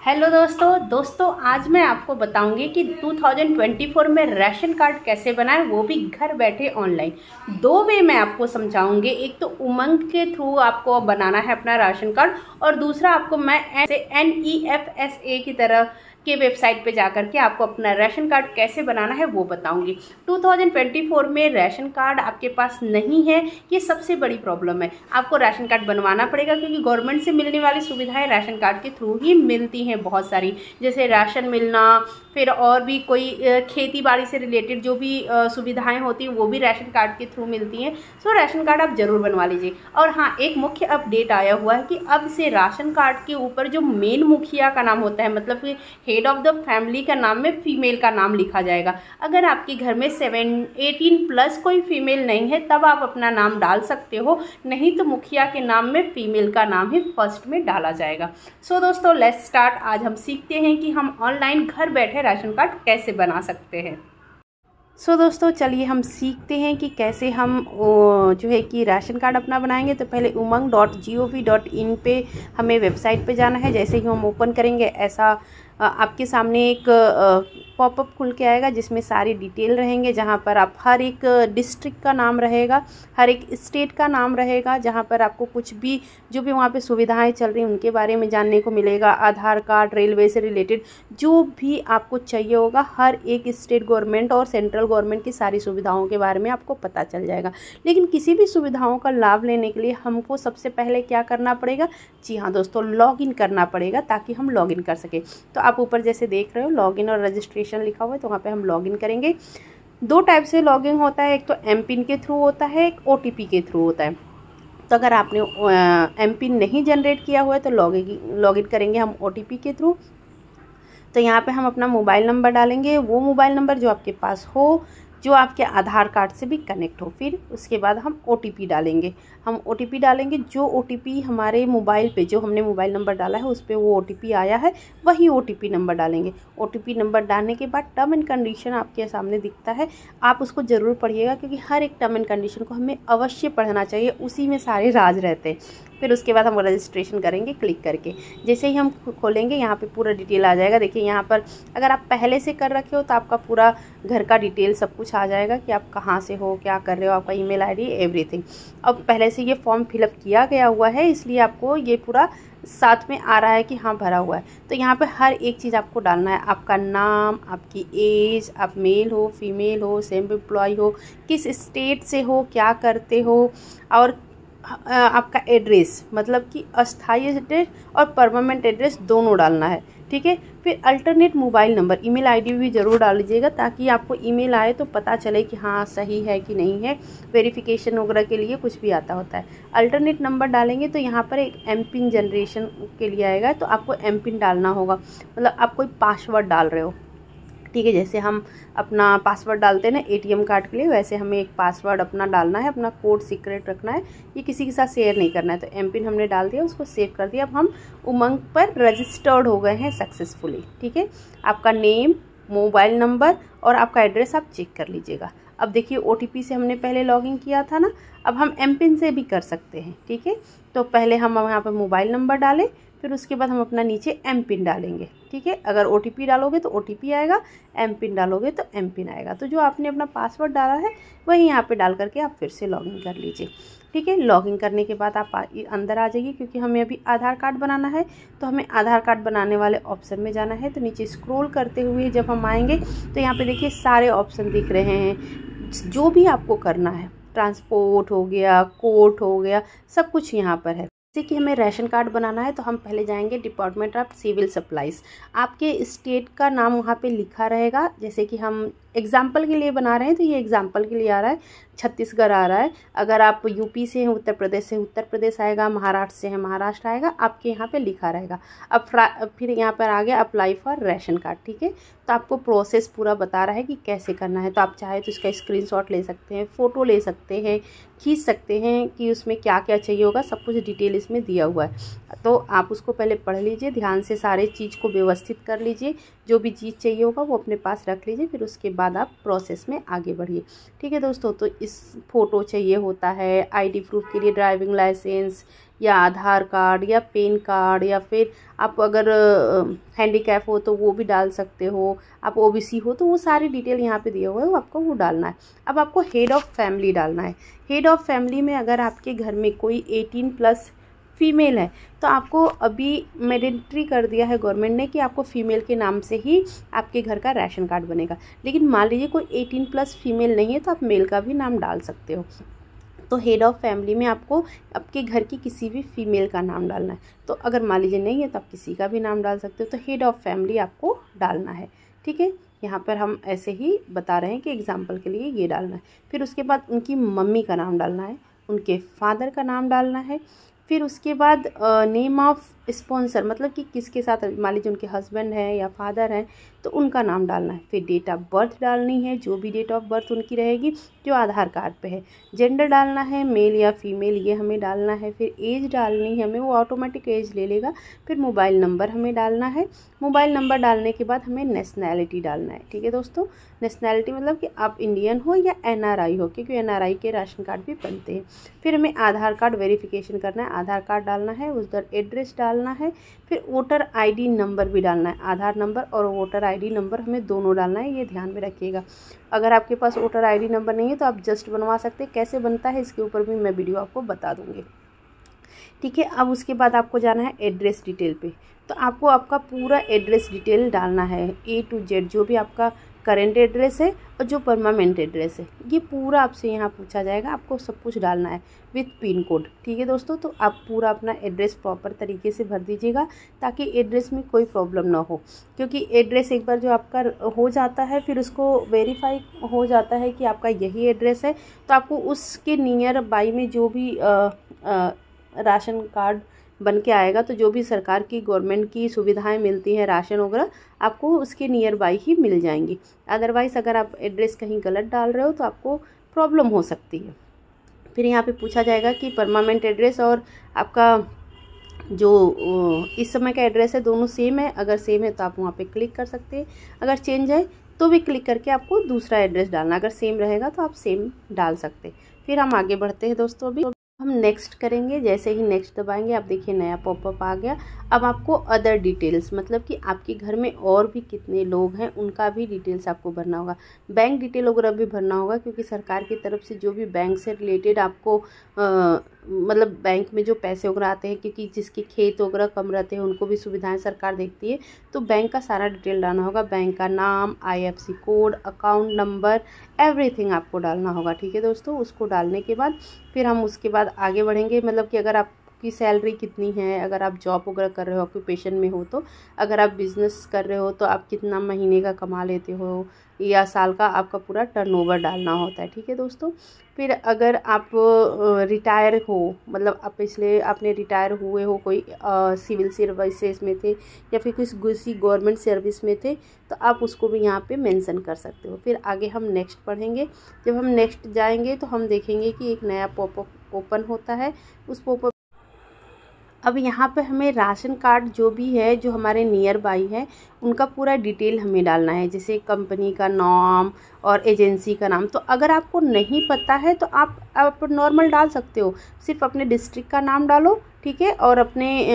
Hello दोस्तों आज मैं आपको बताऊंगी कि 2024 में राशन कार्ड कैसे बनाएं, वो भी घर बैठे ऑनलाइन। दो वे मैं आपको समझाऊंगी। एक तो उमंग के थ्रू आपको बनाना है अपना राशन कार्ड, और दूसरा आपको मैं NEFSA की तरह के वेबसाइट पे जाकर के आपको अपना राशन कार्ड कैसे बनाना है वो बताऊंगी। 2024 में राशन कार्ड आपके पास नहीं है, ये सबसे बड़ी प्रॉब्लम है। आपको राशन कार्ड बनवाना पड़ेगा, क्योंकि गवर्नमेंट से मिलने वाली सुविधाएं राशन कार्ड के थ्रू ही मिलती हैं बहुत सारी, जैसे राशन मिलना, फिर और भी कोई खेती बाड़ी से रिलेटेड जो भी सुविधाएं होती हैं वो भी राशन कार्ड के थ्रू मिलती हैं। सो राशन कार्ड आप जरूर बनवा लीजिए। और हाँ, एक मुख्य अपडेट आया हुआ है कि अब से राशन कार्ड के ऊपर जो मेन मुखिया का नाम होता है, मतलब कि हेड ऑफ द फैमिली का नाम में फीमेल का नाम लिखा जाएगा। अगर आपके घर में 18 प्लस कोई फीमेल नहीं है तब आप अपना नाम डाल सकते हो, नहीं तो मुखिया के नाम में फीमेल का नाम ही फर्स्ट में डाला जाएगा। सो दोस्तों, लेट्स स्टार्ट। आज हम सीखते हैं कि हम ऑनलाइन घर बैठे राशन कार्ड कैसे बना सकते हैं। सो दोस्तों, चलिए हम सीखते हैं कि कैसे हम जो है कि राशन कार्ड अपना बनाएंगे। तो पहले umang.gov.in पे हमें वेबसाइट पे जाना है। जैसे ही हम ओपन करेंगे, ऐसा आपके सामने एक पॉपअप खुल के आएगा जिसमें सारी डिटेल रहेंगे, जहां पर आप हर एक डिस्ट्रिक्ट का नाम रहेगा, हर एक स्टेट का नाम रहेगा, जहां पर आपको कुछ भी जो भी वहां पे सुविधाएं चल रही हैं उनके बारे में जानने को मिलेगा। आधार कार्ड, रेलवे से रिलेटेड जो भी आपको चाहिए होगा, हर एक स्टेट गवर्नमेंट और सेंट्रल गवर्नमेंट की सारी सुविधाओं के बारे में आपको पता चल जाएगा। लेकिन किसी भी सुविधाओं का लाभ लेने के लिए हमको सबसे पहले क्या करना पड़ेगा? जी हाँ दोस्तों, लॉगिन करना पड़ेगा, ताकि हम लॉगिन कर सकें। तो आप ऊपर जैसे देख रहे हो लॉगिन और रजिस्ट्रेशन लिखा हुआ है, तो वहाँ पे हम लॉगिन करेंगे। दो टाइप से लॉगिन होता है, एक तो एमपिन के थ्रू होता है, एक OTP के थ्रू होता है। तो अगर आपने एमपिन नहीं जनरेट किया हुआ है तो लॉगिन करेंगे हम OTP के थ्रू। तो यहाँ पे हम अपना मोबाइल नंबर डालेंगे, वो मोबाइल नंबर जो आपके पास हो, जो आपके आधार कार्ड से भी कनेक्ट हो। फिर उसके बाद हम OTP डालेंगे। हम OTP डालेंगे, जो OTP हमारे मोबाइल पे, जो हमने मोबाइल नंबर डाला है उस पर वो OTP आया है, वही OTP नंबर डालेंगे। OTP नंबर डालने के बाद टर्म एंड कंडीशन आपके सामने दिखता है, आप उसको ज़रूर पढ़िएगा, क्योंकि हर एक टर्म एंड कंडीशन को हमें अवश्य पढ़ना चाहिए, उसी में सारे राज रहते हैं। फिर उसके बाद हम रजिस्ट्रेशन करेंगे क्लिक करके। जैसे ही हम खोलेंगे, यहाँ पे पूरा डिटेल आ जाएगा। देखिए यहाँ पर अगर आप पहले से कर रखे हो तो आपका पूरा घर का डिटेल सब कुछ आ जाएगा, कि आप कहाँ से हो, क्या कर रहे हो, आपका ईमेल ID, एवरीथिंग। अब पहले से ये फॉर्म फिलअप किया गया हुआ है, इसलिए आपको ये पूरा साथ में आ रहा है कि हाँ भरा हुआ है। तो यहाँ पे हर एक चीज़ आपको डालना है, आपका नाम, आपकी एज, आप मेल हो, फीमेल हो, सेल्फ एम्प्लॉय हो, किस स्टेट से हो, क्या करते हो, और आपका एड्रेस, मतलब कि अस्थायी एड्रेस और परमानेंट एड्रेस दोनों डालना है। ठीक है। फिर alternate mobile number, email ID भी ज़रूर डाल लीजिएगा, ताकि आपको ईमेल आए तो पता चले कि हाँ सही है कि नहीं है। वेरिफिकेशन वगैरह के लिए कुछ भी आता होता है। अल्टरनेट नंबर डालेंगे तो यहाँ पर एक एमपिन जनरेशन के लिए आएगा, तो आपको एमपिन डालना होगा, मतलब आप कोई पासवर्ड डाल रहे हो। ठीक है, जैसे हम अपना पासवर्ड डालते हैं ना ATM कार्ड के लिए, वैसे हमें एक पासवर्ड अपना डालना है, अपना कोड सीक्रेट रखना है, ये किसी के साथ शेयर नहीं करना है। तो एमपिन हमने डाल दिया, उसको सेव कर दिया। अब हम उमंग पर रजिस्टर्ड हो गए हैं सक्सेसफुली। ठीक है, आपका नेम, मोबाइल नंबर और आपका एड्रेस आप चेक कर लीजिएगा। अब देखिए OTP से हमने पहले लॉगिन किया था ना, अब हम एमपिन से भी कर सकते हैं। ठीक है, तो पहले हम यहाँ पर मोबाइल नंबर डालें, फिर उसके बाद हम अपना नीचे एमपिन डालेंगे। ठीक है, अगर OTP डालोगे तो OTP आएगा, एमपिन डालोगे तो एमपिन आएगा। तो जो आपने अपना पासवर्ड डाला है वही यहाँ पे डाल करके आप फिर से लॉगिन कर लीजिए। ठीक है, लॉगिन करने के बाद आप अंदर आ जाइए, क्योंकि हमें अभी आधार कार्ड बनाना है, तो हमें आधार कार्ड बनाने वाले ऑप्शन में जाना है। तो नीचे स्क्रॉल करते हुए जब हम आएंगे तो यहाँ पे देखिए सारे ऑप्शन दिख रहे हैं, जो भी आपको करना है, ट्रांसपोर्ट हो गया, कोर्ट हो गया, सब कुछ यहाँ पर है। जैसे कि हमें राशन कार्ड बनाना है तो हम पहले जाएंगे डिपार्टमेंट ऑफ सिविल सप्लाईज। आपके स्टेट का नाम वहाँ पे लिखा रहेगा। जैसे कि हम एग्जाम्पल के लिए बना रहे हैं, तो ये एग्जाम्पल के लिए आ रहा है, छत्तीसगढ़ आ रहा है। अगर आप यूपी से हैं, उत्तर प्रदेश से उत्तर प्रदेश आएगा, महाराष्ट्र से हैं महाराष्ट्र आएगा, आपके यहाँ पे लिखा रहेगा। अब फिर यहाँ पर आ गया अप्लाई फॉर राशन कार्ड। ठीक है, तो आपको प्रोसेस पूरा बता रहा है कि कैसे करना है। तो आप चाहे तो इसका स्क्रीनशॉट ले सकते हैं, फ़ोटो ले सकते हैं, खींच सकते हैं कि उसमें क्या क्या चाहिए होगा, सब कुछ डिटेल इसमें दिया हुआ है। तो आप उसको पहले पढ़ लीजिए, ध्यान से सारे चीज़ को व्यवस्थित कर लीजिए, जो भी चीज़ चाहिए होगा वो अपने पास रख लीजिए, फिर उसके बाद आप प्रोसेस में आगे बढ़िए। ठीक है दोस्तों, तो इस फ़ोटो चाहिए होता है, ID प्रूफ के लिए ड्राइविंग लाइसेंस या आधार कार्ड या पैन कार्ड, या फिर आप अगर हैंडीकैप हो तो वो भी डाल सकते हो, आप ओबीसी हो तो वो सारी डिटेल यहाँ पे दिया हुआ है, वो आपको वो डालना है। अब आपको हेड ऑफ़ फैमिली डालना है। हेड ऑफ़ फैमिली में अगर आपके घर में कोई 18+ फीमेल है तो आपको अभी मैंडेटरी कर दिया है गवर्नमेंट ने कि आपको फीमेल के नाम से ही आपके घर का राशन कार्ड बनेगा। लेकिन मान लीजिए कोई 18+ फीमेल नहीं है तो आप मेल का भी नाम डाल सकते हो। तो हेड ऑफ़ फैमिली में आपको आपके घर की किसी भी फीमेल का नाम डालना है। तो अगर मान लीजिए नहीं है तो आप किसी का भी नाम डाल सकते हो। तो हेड ऑफ़ फैमिली आपको डालना है, ठीक है। यहाँ पर हम ऐसे ही बता रहे हैं कि एग्जाम्पल के लिए ये डालना है। फिर उसके बाद उनकी मम्मी का नाम डालना है, उनके फादर का नाम डालना है। फिर उसके बाद नेम ऑफ़ स्पॉन्सर, मतलब कि किसके साथ, मान लीजिए उनके हस्बैंड हैं या फादर हैं तो उनका नाम डालना है। फिर डेट ऑफ बर्थ डालनी है, जो भी डेट ऑफ बर्थ उनकी रहेगी जो आधार कार्ड पे है। जेंडर डालना है, मेल या फीमेल ये हमें डालना है। फिर एज डालनी है हमें, वो ऑटोमेटिक एज ले लेगा। फिर मोबाइल नंबर हमें डालना है। मोबाइल नंबर डालने के बाद हमें नेशनैलिटी डालना है, ठीक है दोस्तों। नेशनैलिटी मतलब कि आप इंडियन हो या एनआरआई हो, क्योंकि एनआरआई के राशन कार्ड भी बनते हैं। फिर हमें आधार कार्ड वेरिफिकेशन करना है, आधार कार्ड डालना है, उधर एड्रेस डालना है। फिर वोटर आईडी नंबर भी डालना है, आधार नंबर और वोटर आईडी नंबर हमें दोनों डालना है, ये ध्यान में रखिएगा। अगर आपके पास वोटर आईडी नंबर नहीं है तो आप जस्ट बनवा सकते हैं। कैसे बनता है इसके ऊपर भी मैं वीडियो आपको बता दूँगी, ठीक है। अब उसके बाद आपको जाना है एड्रेस डिटेल पे। तो आपको आपका पूरा एड्रेस डिटेल डालना है, A to Z, जो भी आपका करेंट एड्रेस है और जो परमानेंट एड्रेस है, ये पूरा आपसे यहाँ पूछा जाएगा। आपको सब कुछ डालना है विथ पिन कोड, ठीक है दोस्तों। तो आप पूरा अपना एड्रेस प्रॉपर तरीके से भर दीजिएगा ताकि एड्रेस में कोई प्रॉब्लम ना हो, क्योंकि एड्रेस एक बार जो आपका हो जाता है फिर उसको वेरीफाई हो जाता है कि आपका यही एड्रेस है, तो आपको उसके नियर बाई में जो भी राशन कार्ड बन के आएगा, तो जो भी सरकार की गवर्नमेंट की सुविधाएं मिलती हैं राशन वगैरह, आपको उसके नियर बाई ही मिल जाएंगी। अदरवाइज़ अगर आप एड्रेस कहीं गलत डाल रहे हो तो आपको प्रॉब्लम हो सकती है। फिर यहाँ पे पूछा जाएगा कि परमानेंट एड्रेस और आपका जो इस समय का एड्रेस है दोनों सेम है। अगर सेम है तो आप वहाँ पे क्लिक कर सकते हैं, अगर चेंज है तो भी क्लिक करके आपको दूसरा एड्रेस डालना। अगर सेम रहेगा तो आप सेम डाल सकते हैं। फिर हम आगे बढ़ते हैं दोस्तों। अभी हम नेक्स्ट करेंगे, जैसे ही नेक्स्ट दबाएंगे आप देखिए नया पॉपअप आ गया। अब आपको अदर डिटेल्स, मतलब कि आपके घर में और भी कितने लोग हैं उनका भी डिटेल्स आपको भरना होगा। बैंक डिटेल वगैरह भी भरना होगा, क्योंकि सरकार की तरफ से जो भी बैंक से रिलेटेड आपको मतलब बैंक में जो पैसे वगैरह आते हैं, क्योंकि जिसके खेत वगैरह कम रहते हैं उनको भी सुविधाएं सरकार देखती है, तो बैंक का सारा डिटेल डालना होगा। बैंक का नाम, IFSC code, account number, everything आपको डालना होगा, ठीक है दोस्तों। उसको डालने के बाद फिर हम उसके बाद आगे बढ़ेंगे, मतलब कि अगर आपकी सैलरी कितनी है, अगर आप जॉब वगैरह कर रहे हो, ऑक्यूपेशन में हो तो, अगर आप बिज़नेस कर रहे हो तो आप कितना महीने का कमा लेते हो या साल का, आपका पूरा टर्नओवर डालना होता है, ठीक है दोस्तों। फिर अगर आप रिटायर हो, मतलब आप पिछले आपने रिटायर हुए हो, कोई सिविल सर्विसेज में थे या फिर किसी गवर्नमेंट सर्विस में थे, तो आप उसको भी यहाँ पे मेंशन कर सकते हो। फिर आगे हम नेक्स्ट पढ़ेंगे। जब हम नेक्स्ट जाएंगे तो हम देखेंगे कि एक नया पॉपअप ओपन होता है। उस पॉपअप अब यहाँ पे हमें राशन कार्ड जो भी है जो हमारे नियर बाई है उनका पूरा डिटेल हमें डालना है, जैसे कंपनी का नाम और एजेंसी का नाम। तो अगर आपको नहीं पता है तो आप नॉर्मल डाल सकते हो, सिर्फ अपने डिस्ट्रिक्ट का नाम डालो, ठीक है, और अपने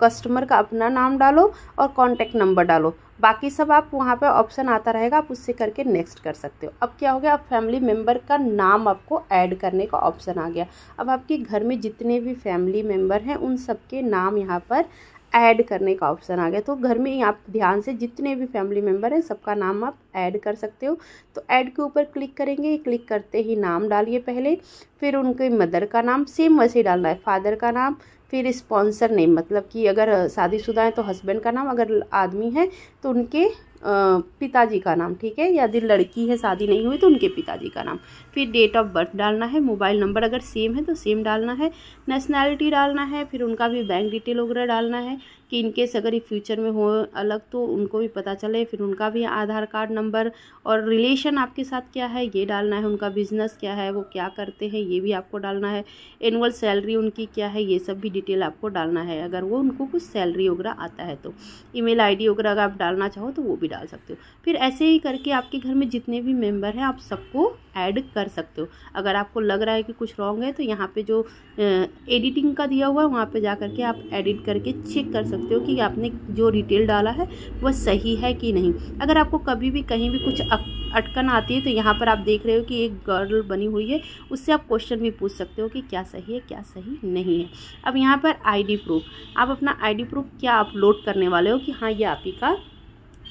कस्टमर का अपना नाम डालो और कॉन्टैक्ट नंबर डालो। बाकी सब आप वहाँ पे ऑप्शन आता रहेगा, आप उससे करके नेक्स्ट कर सकते हो। अब क्या हो गया, अब फैमिली मेम्बर का नाम आपको ऐड करने का ऑप्शन आ गया। अब आपके घर में जितने भी फैमिली मेम्बर हैं उन सबके नाम यहाँ पर ऐड करने का ऑप्शन आ गया। तो घर में आप ध्यान से जितने भी फैमिली मेम्बर हैं सबका नाम आप ऐड कर सकते हो। तो ऐड के ऊपर क्लिक करेंगे, क्लिक करते ही नाम डालिए पहले, फिर उनके मदर का नाम सेम वैसे ही डालना है, फादर का नाम, फिर स्पॉन्सर नेम, मतलब कि अगर शादीशुदा है तो हस्बैंड का नाम, अगर आदमी है तो उनके पिताजी का नाम, ठीक है, यदि लड़की है शादी नहीं हुई तो उनके पिताजी का नाम। फिर डेट ऑफ बर्थ डालना है, मोबाइल नंबर अगर सेम है तो सेम डालना है, नेशनैलिटी डालना है, फिर उनका भी बैंक डिटेल वगैरह डालना है, कि इनकेस अगर ये फ्यूचर में हो अलग तो उनको भी पता चले। फिर उनका भी आधार कार्ड नंबर और रिलेशन आपके साथ क्या है ये डालना है, उनका बिजनेस क्या है, वो क्या करते हैं ये भी आपको डालना है, एनुअल सैलरी उनकी क्या है ये सब भी डिटेल आपको डालना है। अगर वो उनको कुछ सैलरी वगैरह आता है तो ईमेल आईडी वगैरह अगर आप डालना चाहो तो वो भी डाल सकते हो। फिर ऐसे ही करके आपके घर में जितने भी मेंबर हैं आप सबको ऐड कर सकते हो। अगर आपको लग रहा है कि कुछ रॉन्ग है तो यहाँ पे जो एडिटिंग का दिया हुआ है वहाँ पे जा करके आप एडिट करके चेक कर सकते हो कि आपने जो डिटेल डाला है वह सही है कि नहीं। अगर आपको कभी भी कहीं भी कुछ अटकन आती है तो यहाँ पर आप देख रहे हो कि एक गर्ल बनी हुई है, उससे आप क्वेश्चन भी पूछ सकते हो कि क्या सही है क्या सही नहीं है। अब यहाँ पर आईडी प्रूफ, आप अपना आईडी प्रूफ क्या अपलोड करने वाले हो कि हाँ ये आप ही का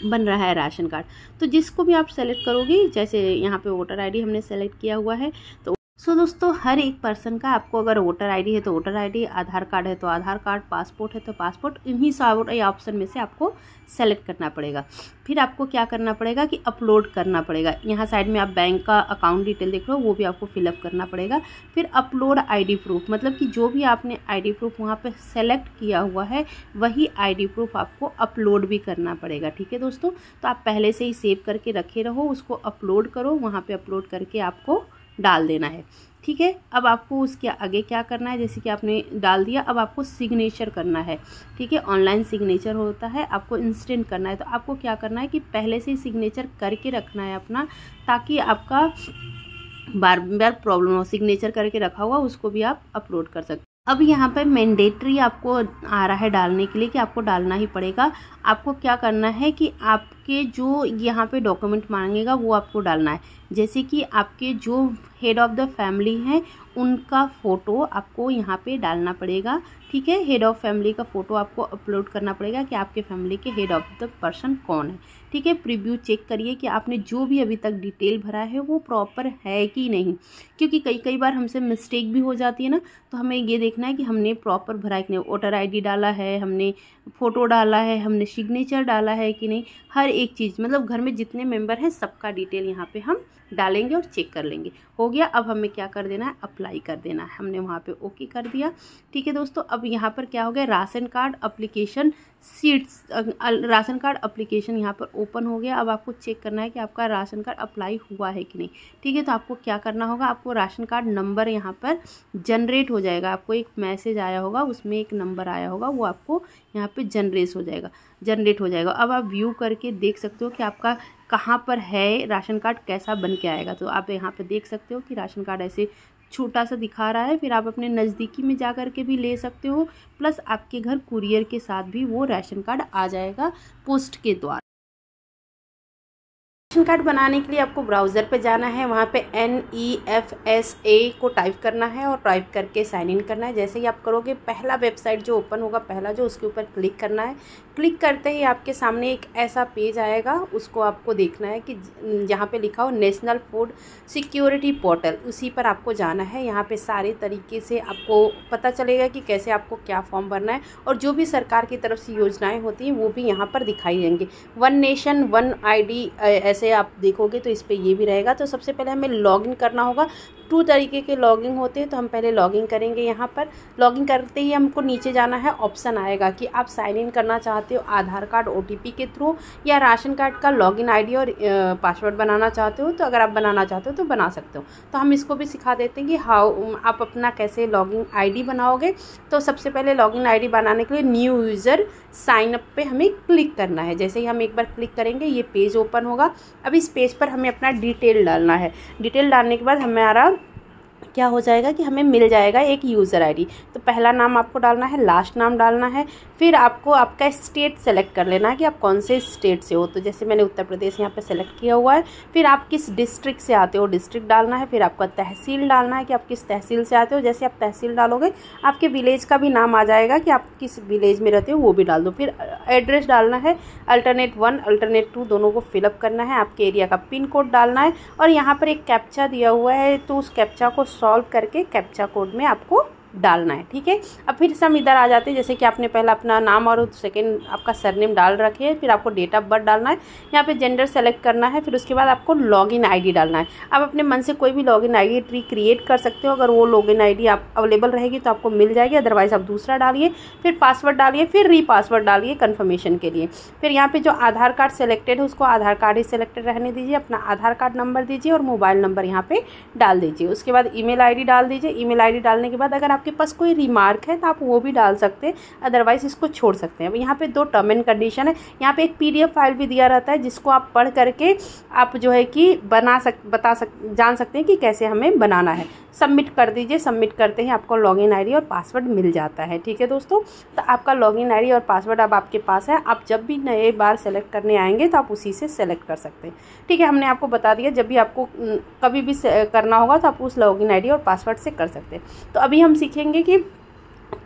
बन रहा है राशन कार्ड। तो जिसको भी आप सेलेक्ट करोगे, जैसे यहाँ पे वोटर आईडी हमने सेलेक्ट किया हुआ है तो दोस्तों हर एक पर्सन का आपको अगर वोटर आईडी है तो वोटर आईडी, आधार कार्ड है तो आधार कार्ड, पासपोर्ट है तो पासपोर्ट, इन्हीं सारे ऑप्शन में से आपको सेलेक्ट करना पड़ेगा। फिर आपको क्या करना पड़ेगा कि अपलोड करना पड़ेगा। यहाँ साइड में आप बैंक का अकाउंट डिटेल देख रहे हो वो भी आपको फिलअप करना पड़ेगा। फिर अपलोड आईडी प्रूफ, मतलब कि जो भी आपने आईडी प्रूफ वहाँ पे सेलेक्ट किया हुआ है वही आईडी प्रूफ आपको अपलोड भी करना पड़ेगा। ठीक है दोस्तों, तो आप पहले से ही सेव करके रखे रहो, उसको अपलोड करो, वहाँ पे अपलोड करके आपको डाल देना है। ठीक है, अब आपको उसके आगे क्या करना है, जैसे कि आपने डाल दिया अब आपको सिग्नेचर करना है। ठीक है, ऑनलाइन सिग्नेचर होता है, आपको इंस्टेंट करना है। तो आपको क्या करना है कि पहले से ही सिग्नेचर करके रखना है अपना, ताकि आपका बार बार प्रॉब्लम हो। सिग्नेचर करके रखा हुआ उसको भी आप अपलोड कर सकते। अब यहाँ पे मैंडेटरी आपको आ रहा है डालने के लिए कि आपको डालना ही पड़ेगा। आपको क्या करना है कि आपके जो यहाँ पे डॉक्यूमेंट मांगेगा वो आपको डालना है। जैसे कि आपके जो हेड ऑफ़ द फैमिली हैं उनका फ़ोटो आपको यहाँ पे डालना पड़ेगा। ठीक है, हेड ऑफ़ फैमिली का फ़ोटो आपको अपलोड करना पड़ेगा कि आपके फैमिली के हेड ऑफ़ द पर्सन कौन है। ठीक है, प्रीव्यू चेक करिए कि आपने जो भी अभी तक डिटेल भरा है वो प्रॉपर है कि नहीं, क्योंकि कई बार हमसे मिस्टेक भी हो जाती है ना, तो हमें ये देखना है कि हमने प्रॉपर भरा है कि नहीं, वोटर आईडी डाला है, हमने फ़ोटो डाला है, हमने सिग्नेचर डाला है कि नहीं। हर एक चीज़, मतलब घर में जितने मेंबर हैं सबका डिटेल यहाँ पे हम डालेंगे और चेक कर लेंगे। हो गया, अब हमें क्या कर देना है, अप्लाई कर देना है। हमने वहाँ पे ओके कर दिया। ठीक है दोस्तों, अब यहाँ पर क्या हो गया, ration card application seats, ration card application यहाँ पर ओपन हो गया। अब आपको चेक करना है कि आपका राशन कार्ड अप्लाई हुआ है कि नहीं। ठीक है, तो आपको क्या करना होगा, आपको राशन कार्ड नंबर यहाँ पर जनरेट हो जाएगा। आपको एक मैसेज आया होगा, उसमें एक नंबर आया होगा, वो आपको यहाँ पे जनरेट हो जाएगा। अब आप व्यू करके देख सकते हो कि आपका कहाँ पर है राशन कार्ड, कैसा बन के आएगा। तो आप यहाँ पे देख सकते हो कि राशन कार्ड ऐसे छोटा सा दिखा रहा है। फिर आप अपने नज़दीकी में जा कर के भी ले सकते हो, प्लस आपके घर कुरियर के साथ भी वो राशन कार्ड आ जाएगा पोस्ट के द्वारा। राशन कार्ड बनाने के लिए आपको ब्राउज़र पे जाना है, वहाँ पे NEFSA को टाइप करना है और टाइप करके साइन इन करना है। जैसे ही आप करोगे पहला वेबसाइट जो ओपन होगा, पहला जो, उसके ऊपर क्लिक करना है। क्लिक करते ही आपके सामने एक ऐसा पेज आएगा, उसको आपको देखना है कि जहाँ पे लिखा हो नेशनल फूड सिक्योरिटी पोर्टल, उसी पर आपको जाना है। यहाँ पे सारे तरीके से आपको पता चलेगा कि कैसे आपको क्या फॉर्म भरना है, और जो भी सरकार की तरफ से योजनाएं होती हैं वो भी यहाँ पर दिखाई देंगी। वन नेशन वन ID ऐसे आप देखोगे तो इस पे ये भी रहेगा। तो सबसे पहले हमें लॉगिन करना होगा। 2 तरीके के लॉगिन होते हैं, तो हम पहले लॉगिन करेंगे। यहाँ पर लॉगिन करते ही हमको नीचे जाना है, ऑप्शन आएगा कि आप साइन इन करना चाहते हो आधार कार्ड OTP के थ्रू, या राशन कार्ड का लॉगिन ID और पासवर्ड बनाना चाहते हो। तो अगर आप बनाना चाहते हो तो बना सकते हो। तो हम इसको भी सिखा देते हैं कि हाउ आप अपना कैसे लॉगिन ID बनाओगे। तो सबसे पहले लॉगिन ID बनाने के लिए न्यू यूज़र साइन अप पे हमें क्लिक करना है। जैसे ही हम एक बार क्लिक करेंगे ये पेज ओपन होगा। अब इस पेज पर हमें अपना डिटेल डालना है। डिटेल डालने के बाद हमारा क्या हो जाएगा कि हमें मिल जाएगा एक यूज़र ID। तो पहला नाम आपको डालना है, लास्ट नाम डालना है। फिर आपको आपका स्टेट सेलेक्ट कर लेना है कि आप कौन से स्टेट से हो। तो जैसे मैंने उत्तर प्रदेश यहाँ पे सेलेक्ट किया हुआ है। फिर आप किस डिस्ट्रिक्ट से आते हो, डिस्ट्रिक्ट डालना है। फिर आपका तहसील डालना है कि आप किस तहसील से आते हो। जैसे आप तहसील डालोगे आपके विलेज का भी नाम आ जाएगा कि आप किस विलेज में रहते हो, वो भी डाल दो। फिर एड्रेस डालना है, अल्टरनेट 1 अल्टरनेट 2 दोनों को फिलअप करना है। आपके एरिया का पिन कोड डालना है, और यहाँ पर एक कैप्चा दिया हुआ है, तो उस कैप्चा को सॉल्व करके कैप्चा कोड में आपको डालना है। ठीक है, अब फिर से हम इधर आ जाते हैं। जैसे कि आपने पहला अपना नाम और सेकंड आपका सरनेम डाल रखे है, फिर आपको डेट ऑफ बर्थ डालना है, यहाँ पे जेंडर सेलेक्ट करना है, फिर उसके बाद आपको लॉगिन आईडी डालना है। आप अपने मन से कोई भी लॉगिन आईडी क्रिएट कर सकते हो, अगर वो लॉगिन आईडी आप अवेलेबल रहेगी तो आपको मिल जाएगी, अदरवाइज आप दूसरा डालिए, फिर पासवर्ड डालिए, फिर रीपासवर्ड डालिए कन्फर्मेशन के लिए। फिर यहाँ पे जो आधार कार्ड सेलेक्टेड है उसको आधार कार्ड ही सेलेक्टेड रहने दीजिए, अपना आधार कार्ड नंबर दीजिए और मोबाइल नंबर यहाँ पे डाल दीजिए। उसके बाद ईमेल आईडी डाल दीजिए। ईमेल आईडी डालने के बाद अगर आपके पास कोई रिमार्क है तो आप वो भी डाल सकते हैं, अदरवाइज इसको छोड़ सकते हैं। अब यहाँ पे 2 टर्म एंड कंडीशन है, यहाँ पे एक PDF फाइल भी दिया रहता है जिसको आप पढ़ करके आप जो है कि जान सकते हैं कि कैसे हमें बनाना है। सबमिट कर दीजिए। सबमिट करते ही आपको लॉगिन आईडी और पासवर्ड मिल जाता है। ठीक है दोस्तों, तो आपका लॉगिन आईडी और पासवर्ड अब आपके पास है। आप जब भी नए बार सेलेक्ट करने आएंगे तो आप उसी से सेलेक्ट कर सकते हैं। ठीक है, हमने आपको बता दिया, जब भी आपको कभी भी करना होगा तो आप उस लॉगिन आईडी और पासवर्ड से कर सकते हैं। तो अभी हम सीखेंगे कि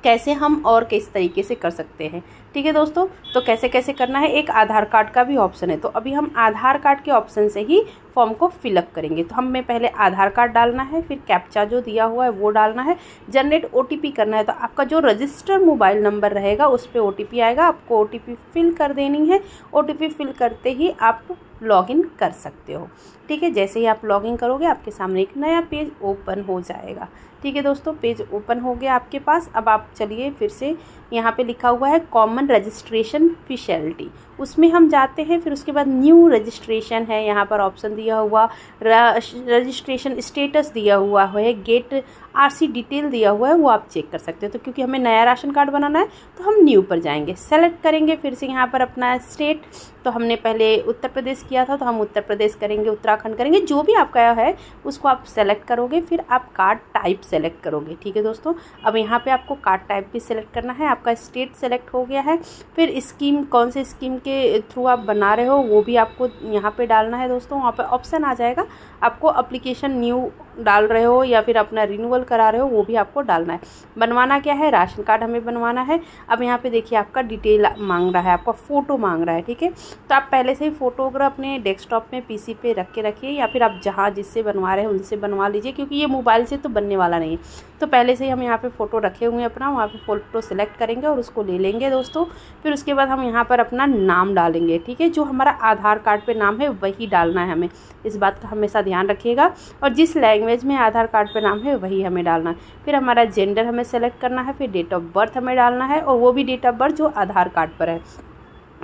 कैसे हम और किस तरीके से कर सकते हैं। ठीक है दोस्तों, तो कैसे कैसे करना है, एक आधार कार्ड का भी ऑप्शन है। तो अभी हम आधार कार्ड के ऑप्शन से ही फॉर्म को फिलअप करेंगे। तो हमें पहले आधार कार्ड डालना है, फिर कैप्चा जो दिया हुआ है वो डालना है, जनरेट OTP करना है। तो आपका जो रजिस्टर्ड मोबाइल नंबर रहेगा उस पर OTP आएगा, आपको OTP फिल कर देनी है। OTP फिल करते ही आप लॉगिन कर सकते हो। ठीक है, जैसे ही आप लॉगिन करोगे आपके सामने एक नया पेज ओपन हो जाएगा। ठीक है दोस्तों, पेज ओपन हो गया आपके पास। अब आप चलिए फिर से यहाँ पे लिखा हुआ है कॉमन रजिस्ट्रेशन फैसिलिटी, उसमें हम जाते हैं। फिर उसके बाद न्यू रजिस्ट्रेशन है, यहाँ पर ऑप्शन दिया हुआ, रजिस्ट्रेशन स्टेटस दिया हुआ है, गेट RC डिटेल दिया हुआ है, वो आप चेक कर सकते हो। तो क्योंकि हमें नया राशन कार्ड बनाना है तो हम न्यू पर जाएंगे, सेलेक्ट करेंगे। फिर से यहाँ पर अपना स्टेट, तो हमने पहले उत्तर प्रदेश किया था तो हम उत्तर प्रदेश करेंगे, उत्तराखंड करेंगे, जो भी आपका है उसको आप सेलेक्ट करोगे। फिर आप कार्ड टाइप सेलेक्ट करोगे। ठीक है दोस्तों, अब यहाँ पे आपको कार्ड टाइप भी सेलेक्ट करना है। आपका स्टेट सेलेक्ट हो गया है। फिर स्कीम, कौन से स्कीम के थ्रू आप बना रहे हो वो भी आपको यहाँ पे डालना है दोस्तों। वहाँ पे ऑप्शन आ जाएगा, आपको एप्लीकेशन न्यू डाल रहे हो या फिर अपना रिन्यूअल करा रहे हो वो भी आपको डालना है। बनवाना क्या है, राशन कार्ड हमें बनवाना है। अब यहाँ पे देखिए आपका डिटेल मांग रहा है, आपका फ़ोटो मांग रहा है। ठीक है, तो आप पहले से ही फ़ोटो अगर अपने डेस्कटॉप में PC पे रख के रखिए, या फिर आप जहाँ जिससे बनवा रहे हैं उनसे बनवा लीजिए, क्योंकि ये मोबाइल से तो बनने वाला नहीं है। तो पहले से ही हम यहाँ पे फ़ोटो रखे हुए हैं अपना, वहाँ पे फ़ोटो सेलेक्ट करेंगे और उसको ले लेंगे दोस्तों। फिर उसके बाद हम यहाँ पर अपना नाम डालेंगे। ठीक है, जो हमारा आधार कार्ड पे नाम है वही डालना है हमें, इस बात का हमेशा ध्यान रखिएगा। और जिस लैंग्वेज में आधार कार्ड पे नाम है वही हमें डालना है। फिर हमारा जेंडर हमें सेलेक्ट करना है, फिर डेट ऑफ बर्थ हमें डालना है, और वो भी डेट ऑफ बर्थ जो आधार कार्ड पर है,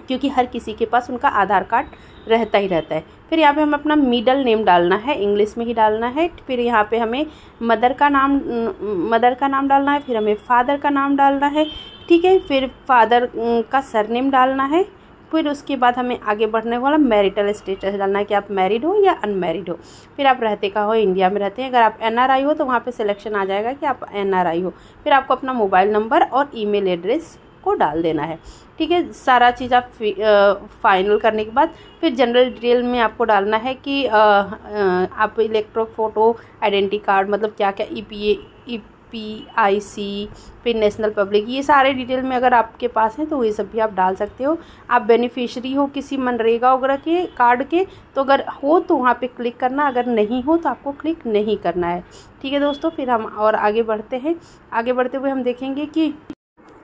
क्योंकि हर किसी के पास उनका आधार कार्ड रहता ही रहता है। फिर यहाँ पे हमें अपना मिडल नेम डालना है, इंग्लिश में ही डालना है। फिर यहाँ पे हमें मदर का नाम डालना है, फिर हमें फादर का नाम डालना है। ठीक है, फिर फादर का सरनेम डालना है। फिर उसके बाद हमें आगे बढ़ने वाला मैरिटल स्टेटस डालना है कि आप मैरिड हो या अनमैरिड हो। फिर आप रहते कहाँ हो, इंडिया में रहते हैं। अगर आप NRI हो तो वहाँ पे सिलेक्शन आ जाएगा कि आप NRI हो। फिर आपको अपना मोबाइल नंबर और ईमेल एड्रेस को डाल देना है। ठीक है, सारा चीज़ आप फाइनल करने के बाद फिर जनरल डिटेल में आपको डालना है कि आप इलेक्ट्रो फोटो, आइडेंटिटी कार्ड, मतलब क्या क्या EPIC, फिर नेशनल पब्लिक, ये सारे डिटेल में अगर आपके पास हैं तो ये सब भी आप डाल सकते हो। आप बेनिफिशियरी हो किसी मनरेगा वगैरह के कार्ड के, तो अगर हो तो वहाँ पे क्लिक करना, अगर नहीं हो तो आपको क्लिक नहीं करना है। ठीक है दोस्तों, फिर हम और आगे बढ़ते हैं। आगे बढ़ते हुए हम देखेंगे कि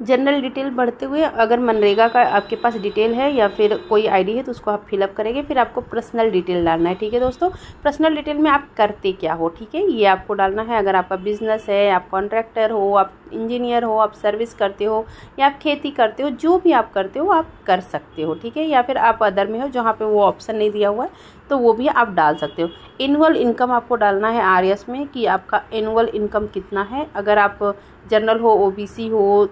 जनरल डिटेल बढ़ते हुए अगर मनरेगा का आपके पास डिटेल है या फिर कोई आईडी है तो उसको आप फिलअप करेंगे। फिर आपको पर्सनल डिटेल डालना है। ठीक है दोस्तों, पर्सनल डिटेल में आप करते क्या हो, ठीक है, ये आपको डालना है। अगर आपका बिजनेस है, आप कॉन्ट्रैक्टर हो, आप इंजीनियर हो, आप सर्विस करते हो या आप खेती करते हो, जो भी आप करते हो आप कर सकते हो। ठीक है, या फिर आप अदर में हो जहाँ पे वो ऑप्शन नहीं दिया हुआ है तो वो भी आप डाल सकते हो। एनुअल इनकम आपको डालना है RS में कि आपका एनुअल इनकम कितना है। अगर आप जनरल हो, OBC हो,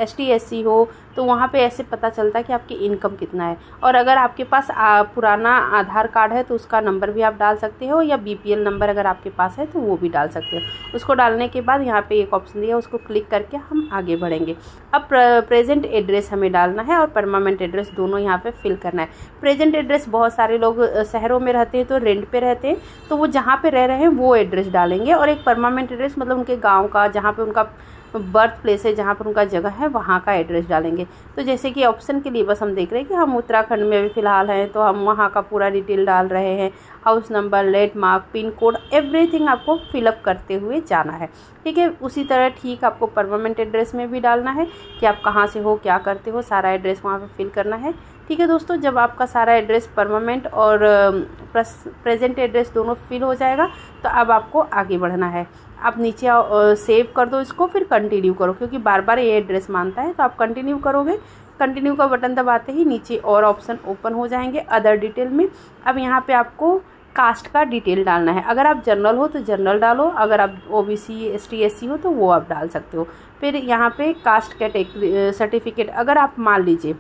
ST SC हो तो वहाँ पे ऐसे पता चलता है कि आपकी इनकम कितना है। और अगर आपके पास पुराना आधार कार्ड है तो उसका नंबर भी आप डाल सकते हो, या BPL नंबर अगर आपके पास है तो वो भी डाल सकते हो। उसको डालने के बाद यहाँ पे एक ऑप्शन दिया है, उसको क्लिक करके हम आगे बढ़ेंगे। अब प्रेजेंट एड्रेस हमें डालना है और परमानेंट एड्रेस दोनों यहाँ पे फिल करना है। प्रेजेंट एड्रेस बहुत सारे लोग शहरों में रहते हैं तो रेंट पे रहते हैं, तो वो जहाँ पे रह रहे हैं वो एड्रेस डालेंगे। और एक परमानेंट एड्रेस मतलब उनके गाँव का, जहाँ पे उनका बर्थ प्लेस है, जहाँ पर उनका जगह है, वहाँ का एड्रेस डालेंगे। तो जैसे कि ऑप्शन के लिए बस हम देख रहे हैं कि हम उत्तराखंड में अभी फ़िलहाल हैं तो हम वहाँ का पूरा डिटेल डाल रहे हैं। House number, landmark, pin code, everything आपको फिलअप करते हुए जाना है। ठीक है, उसी तरह ठीक आपको परमानेंट एड्रेस में भी डालना है कि आप कहाँ से हो, क्या करते हो, सारा एड्रेस वहाँ पे फिल करना है। ठीक है दोस्तों, जब आपका सारा एड्रेस परमानेंट और प्रेजेंट एड्रेस दोनों फिल हो जाएगा तो अब आपको आगे बढ़ना है। आप नीचे सेव कर दो इसको, फिर कंटिन्यू करो, क्योंकि बार बार ये एड्रेस मांगता है। तो आप कंटिन्यू करोगे, कंटिन्यू का बटन दबाते ही नीचे और ऑप्शन ओपन हो जाएंगे अदर डिटेल में। अब यहाँ पे आपको कास्ट का डिटेल डालना है। अगर आप जनरल हो तो जनरल डालो, अगर आप OBC ST SC हो तो वो आप डाल सकते हो। फिर यहाँ पे कास्ट कैटेगरी सर्टिफिकेट, अगर आप मान लीजिए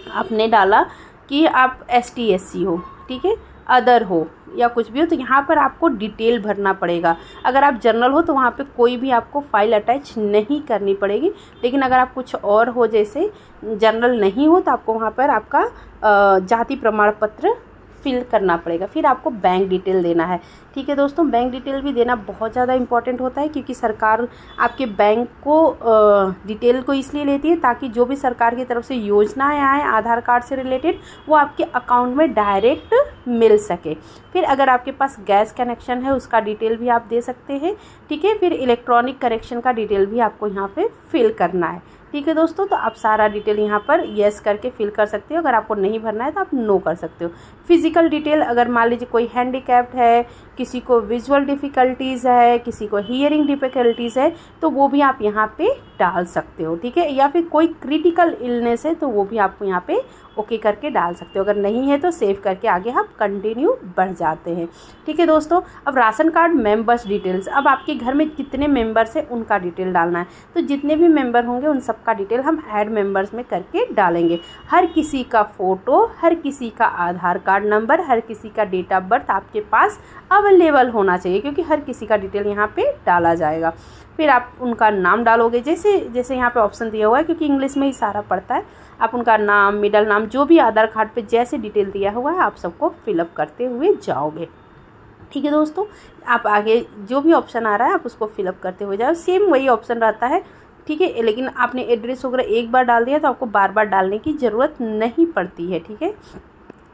आपने डाला कि आप ST SC हो, ठीक है, अदर हो या कुछ भी हो, तो यहाँ पर आपको डिटेल भरना पड़ेगा। अगर आप जनरल हो तो वहाँ पे कोई भी आपको फाइल अटैच नहीं करनी पड़ेगी, लेकिन अगर आप कुछ और हो, जैसे जनरल नहीं हो, तो आपको वहाँ पर आपका जाति प्रमाण पत्र फिल करना पड़ेगा। फिर आपको बैंक डिटेल देना है। ठीक है दोस्तों, बैंक डिटेल भी देना बहुत ज़्यादा इंपॉर्टेंट होता है, क्योंकि सरकार आपके बैंक को डिटेल को इसलिए लेती है ताकि जो भी सरकार की तरफ से योजनाएं आए आधार कार्ड से रिलेटेड, वो आपके अकाउंट में डायरेक्ट मिल सके। फिर अगर आपके पास गैस कनेक्शन है उसका डिटेल भी आप दे सकते हैं। ठीक है, फिर इलेक्ट्रॉनिक कनेक्शन का डिटेल भी आपको यहाँ पे फिल करना है। ठीक है दोस्तों, तो आप सारा डिटेल यहाँ पर येस करके फिल कर सकते हो। अगर आपको नहीं भरना है तो आप नो कर सकते हो। फिजिकल डिटेल, अगर मान लीजिए कोई हैंडीकैप्ड है, किसी को विजुअल डिफ़िकल्टीज़ है, किसी को हियरिंग डिफ़िकल्टीज़ है, तो वो भी आप यहाँ पे डाल सकते हो। ठीक है, या फिर कोई क्रिटिकल इलनेस है तो वो भी आपको यहाँ पे ओके करके डाल सकते हो। अगर नहीं है तो सेव करके आगे आप कंटिन्यू बढ़ जाते हैं। ठीक है दोस्तों, अब राशन कार्ड मेंबर्स डिटेल्स, अब आपके घर में कितने मेंबर्स हैं उनका डिटेल डालना है। तो जितने भी मेंबर होंगे उन सबका डिटेल हम ऐड मेंबर्स में करके डालेंगे। हर किसी का फ़ोटो, हर किसी का आधार कार्ड नंबर, हर किसी का डेट ऑफ बर्थ आपके पास अवेलेबल होना चाहिए, क्योंकि हर किसी का डिटेल यहाँ पे डाला जाएगा। फिर आप उनका नाम डालोगे, जैसे जैसे यहाँ पे ऑप्शन दिया हुआ है, क्योंकि इंग्लिश में ही सारा पड़ता है। आप उनका नाम, मिडल नाम, जो भी आधार कार्ड पे जैसे डिटेल दिया हुआ है आप सबको फिलअप करते हुए जाओगे। ठीक है दोस्तों, आप आगे जो भी ऑप्शन आ रहा है आप उसको फिलअप करते हुए जाओ। सेम वही ऑप्शन रहता है। ठीक है, लेकिन आपने एड्रेस वगैरह एक बार डाल दिया तो आपको बार बार डालने की ज़रूरत नहीं पड़ती है। ठीक है,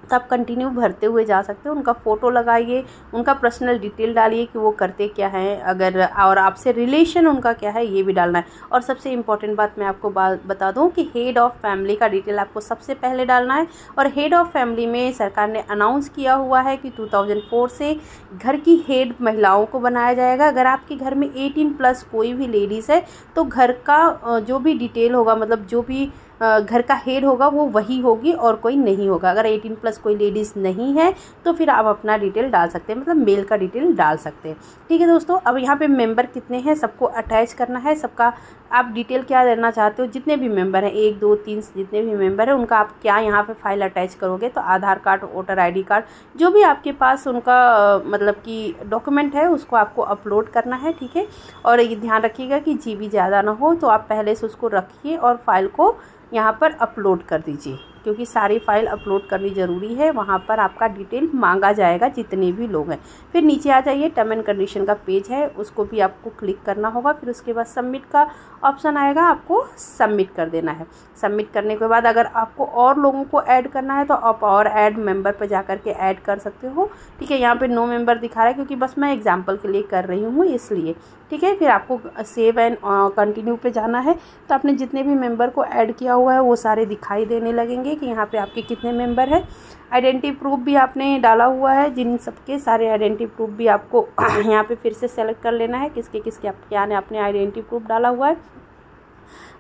तो आप कंटिन्यू भरते हुए जा सकते हो। उनका फ़ोटो लगाइए, उनका पर्सनल डिटेल डालिए कि वो करते क्या हैं, अगर और आपसे रिलेशन उनका क्या है ये भी डालना है। और सबसे इम्पॉर्टेंट बात मैं आपको बता दूं कि हेड ऑफ़ फैमिली का डिटेल आपको सबसे पहले डालना है। और हेड ऑफ़ फैमिली में सरकार ने अनाउंस किया हुआ है कि 2004 से घर की हेड महिलाओं को बनाया जाएगा। अगर आपके घर में 18+ कोई भी लेडीज़ है तो घर का जो भी डिटेल होगा, मतलब जो भी घर का हेड होगा वो वही होगी और कोई नहीं होगा। अगर 18+ कोई लेडीज़ नहीं है तो फिर आप अपना डिटेल डाल सकते हैं, मतलब मेल का डिटेल डाल सकते हैं। ठीक है दोस्तों, अब यहाँ पे मेंबर कितने हैं सबको अटैच करना है। सबका आप डिटेल क्या देना चाहते हो, जितने भी मेंबर हैं 1 2 3 जितने भी मेंबर हैं उनका आप क्या यहाँ पे फाइल अटैच करोगे। तो आधार कार्ड, वोटर ID कार्ड, जो भी आपके पास उनका मतलब कि डॉक्यूमेंट है उसको आपको अपलोड करना है। ठीक है, और ये ध्यान रखिएगा कि GB ज़्यादा ना हो, तो आप पहले से उसको रखिए और फाइल को यहाँ पर अपलोड कर दीजिए, क्योंकि सारी फाइल अपलोड करनी ज़रूरी है। वहाँ पर आपका डिटेल मांगा जाएगा जितने भी लोग हैं। फिर नीचे आ जाइए, टर्म एंड कंडीशन का पेज है, उसको भी आपको क्लिक करना होगा। फिर उसके बाद सबमिट का ऑप्शन आएगा, आपको सबमिट कर देना है। सबमिट करने के बाद अगर आपको और लोगों को ऐड करना है तो आप और ऐड मेंबर पर जा कर के ऐड कर सकते हो। ठीक है, यहाँ पे नो मेंबर दिखा रहा है क्योंकि बस मैं एग्जांपल के लिए कर रही हूँ इसलिए। ठीक है, फिर आपको सेव एंड कंटिन्यू पे जाना है। तो आपने जितने भी मेंबर को ऐड किया हुआ है वो सारे दिखाई देने लगेंगे कि यहाँ पे आपके कितने मेंबर हैं। आइडेंटिटी प्रूफ भी आपने डाला हुआ है, जिन सबके सारे आइडेंटिटी प्रूफ भी आपको यहाँ पे फिर से सेलेक्ट कर लेना है, किसके किसके क्या ने आपने आइडेंटिटी प्रूफ डाला हुआ है।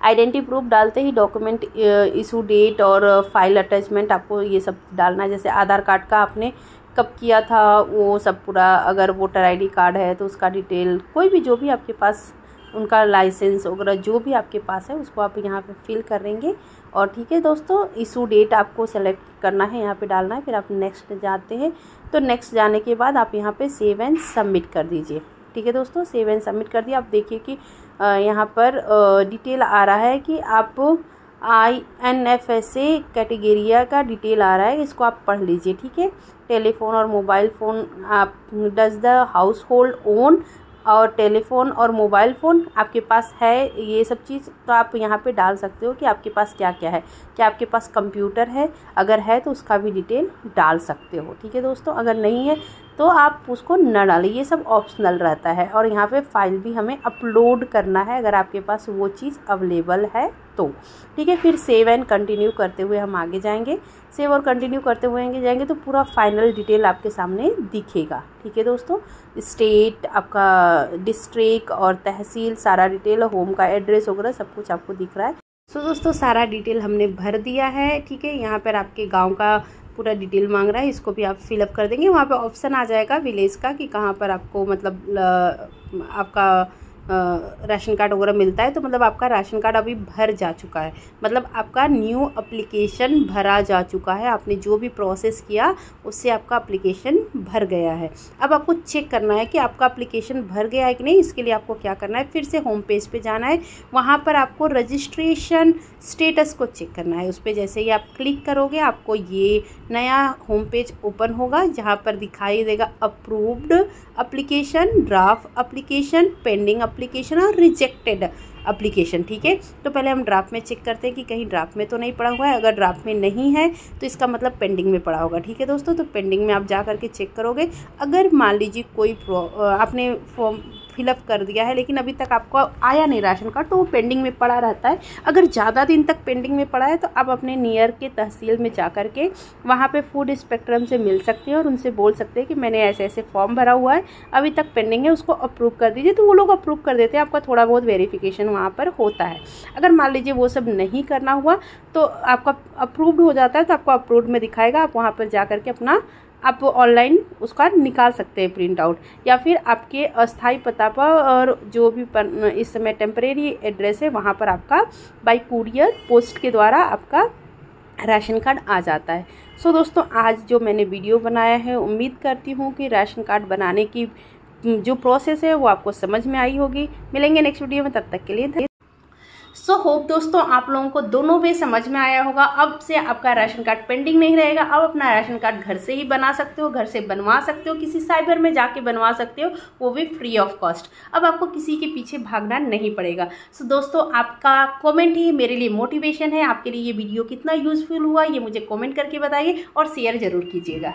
आइडेंटिटी प्रूफ डालते ही डॉक्यूमेंट इशू डेट और फाइल अटैचमेंट आपको ये सब डालना है। जैसे आधार कार्ड का आपने कब किया था वो सब पूरा, अगर वोटर ID कार्ड है तो उसका डिटेल, कोई भी जो भी आपके पास उनका लाइसेंस वगैरह जो भी आपके पास है उसको आप यहाँ पे फिल करेंगे। और ठीक है दोस्तों, इशू डेट आपको सेलेक्ट करना है, यहाँ पे डालना है। फिर आप नेक्स्ट जाते हैं, तो नेक्स्ट जाने के बाद आप यहाँ पे सेव एंड सबमिट कर दीजिए। ठीक है दोस्तों, सेव एंड सबमिट कर दिया। आप देखिए कि यहाँ पर डिटेल आ रहा है कि आप INFSA कैटेगरिया का डिटेल आ रहा है, इसको आप पढ़ लीजिए। ठीक है, टेलीफोन और मोबाइल फ़ोन आप does the house hold own, और टेलीफोन और मोबाइल फ़ोन आपके पास है, ये सब चीज़ तो आप यहाँ पे डाल सकते हो कि आपके पास क्या क्या है। क्या आपके पास कंप्यूटर है, अगर है तो उसका भी डिटेल डाल सकते हो। ठीक है दोस्तों, अगर नहीं है तो आप उसको न डालें, ये सब ऑप्शनल रहता है। और यहाँ पे फाइल भी हमें अपलोड करना है अगर आपके पास वो चीज़ अवेलेबल है तो, ठीक है। फिर सेव एंड कंटिन्यू करते हुए हम आगे जाएंगे। सेव और कंटिन्यू करते हुए आगे जाएंगे तो पूरा फाइनल डिटेल आपके सामने दिखेगा, ठीक है दोस्तों। स्टेट, आपका डिस्ट्रिक्ट और तहसील, सारा डिटेल, होम का एड्रेस वगैरह सब कुछ आपको दिख रहा है। सो दोस्तों सारा डिटेल हमने भर दिया है, ठीक है। यहाँ पर आपके गांव का पूरा डिटेल मांग रहा है, इसको भी आप फिलअप कर देंगे। वहाँ पे ऑप्शन आ जाएगा विलेज का कि कहाँ पर आपको मतलब आपका राशन कार्ड वगैरह मिलता है, तो मतलब आपका राशन कार्ड अभी भर जा चुका है, मतलब आपका न्यू एप्लीकेशन भरा जा चुका है। आपने जो भी प्रोसेस किया उससे आपका एप्लीकेशन भर गया है। अब आपको चेक करना है कि आपका एप्लीकेशन भर गया है कि नहीं। इसके लिए आपको क्या करना है, फिर से होम पेज पे जाना है। वहाँ पर आपको रजिस्ट्रेशन स्टेटस को चेक करना है। उस पर जैसे ही आप क्लिक करोगे आपको ये नया होम पेज ओपन होगा, जहाँ पर दिखाई देगा approved application, draft application, pending application और रिजेक्टेड एप्लीकेशन, ठीक है। तो पहले हम ड्राफ्ट में चेक करते हैं कि कहीं ड्राफ्ट में तो नहीं पड़ा हुआ है। अगर ड्राफ्ट में नहीं है तो इसका मतलब पेंडिंग में पड़ा होगा, ठीक है दोस्तों। तो पेंडिंग में आप जा करके चेक करोगे। अगर मान लीजिए कोई आपने फॉर्म फिलअप कर दिया है लेकिन अभी तक आपको आया नहीं राशन कार्ड, तो वो पेंडिंग में पड़ा रहता है। अगर ज़्यादा दिन तक पेंडिंग में पड़ा है तो आप अपने नियर के तहसील में जा कर के वहाँ पे फूड स्पेक्ट्रम से मिल सकते हैं और उनसे बोल सकते हैं कि मैंने ऐसे ऐसे फॉर्म भरा हुआ है, अभी तक पेंडिंग है, उसको अप्रूव कर दीजिए। तो वो लोग अप्रूव कर देते हैं, आपका थोड़ा बहुत वेरिफिकेशन वहाँ पर होता है। अगर मान लीजिए वो सब नहीं करना हुआ तो आपका अप्रूव्ड हो जाता है, तो आपको अप्रूव्ड में दिखाएगा। आप वहाँ पर जा कर के अपना आप ऑनलाइन उसका निकाल सकते हैं प्रिंट आउट, या फिर आपके अस्थाई पता पर और जो भी इस समय टेम्परेरी एड्रेस है वहाँ पर आपका बाय कुरियर पोस्ट के द्वारा आपका राशन कार्ड आ जाता है। सो दोस्तों आज जो मैंने वीडियो बनाया है, उम्मीद करती हूँ कि राशन कार्ड बनाने की जो प्रोसेस है वो आपको समझ में आई होगी। मिलेंगे नेक्स्ट वीडियो में, तब तक के लिए सो होप दोस्तों आप लोगों को दोनों वे समझ में आया होगा। अब से आपका राशन कार्ड पेंडिंग नहीं रहेगा। अब अपना राशन कार्ड घर से ही बना सकते हो, घर से बनवा सकते हो, किसी साइबर में जाके बनवा सकते हो, वो भी फ्री ऑफ कॉस्ट। अब आपको किसी के पीछे भागना नहीं पड़ेगा। सो दोस्तों आपका कमेंट ही मेरे लिए मोटिवेशन है। आपके लिए ये वीडियो कितना यूजफुल हुआ ये मुझे कमेंट करके बताइए और शेयर जरूर कीजिएगा।